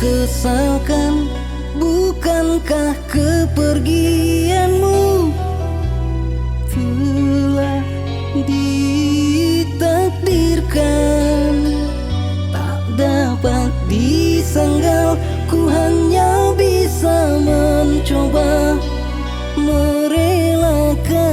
kesalkan, bukankah kepergianmu telah ditakdirkan? Tak dapat disanggal, ku hanya bisa mencoba merelakan.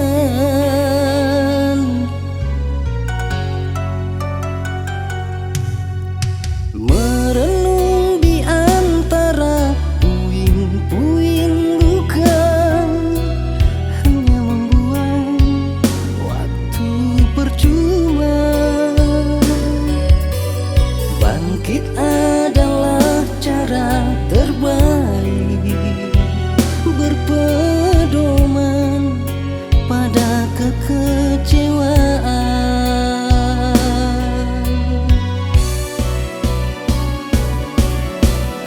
Merenung di antara puing-puing luka hanya membuang waktu percuma. Bangkit adalah cara terbaik, berpedoman pada kekecewaan.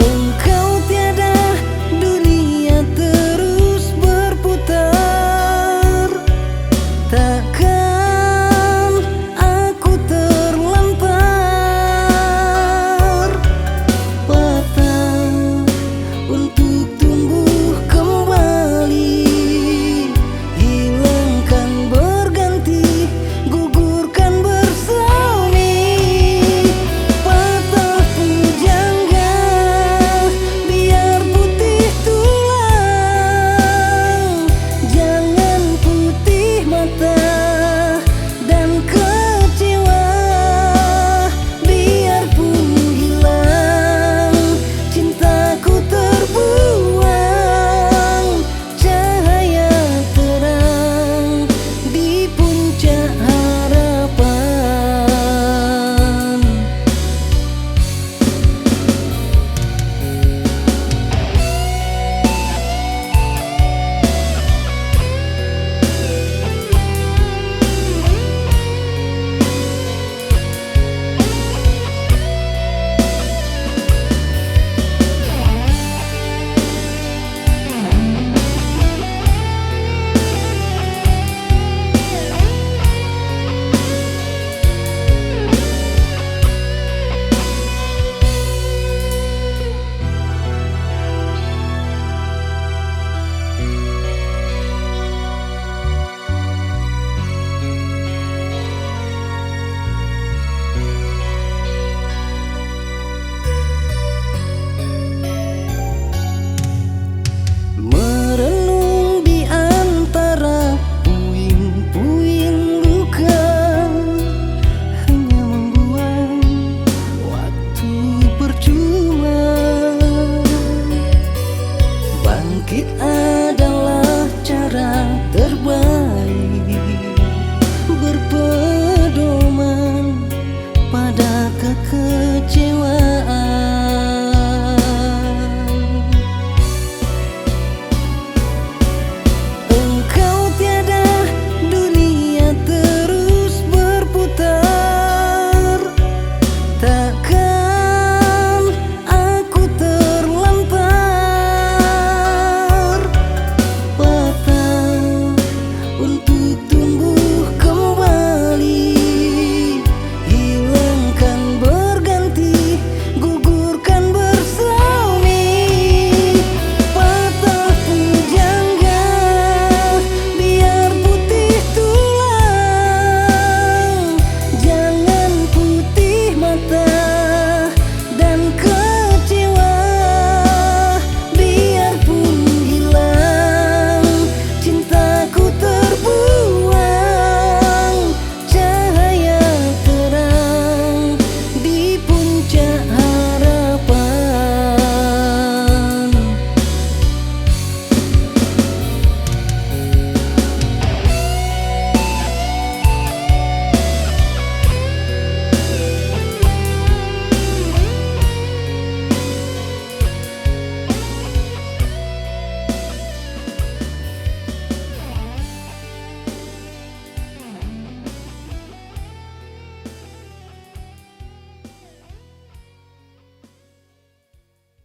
Engkau tiada, dunia terus berputar. Takkan aku terlantar, patah untuk tumbuh kembali. Hilangkan berganti, gugurkan bersemi. Patah pujangga, biar putih tulang. Jangan putih mata dan kecewa. Biarpun hilang, cintaku terbuang. Cahaya terang di puncak harapan. Merenung di antara puing-puing luka hanya membuang waktu percuma. Bangkit adalah cara terbaik, berpedoman pada kekecewaan.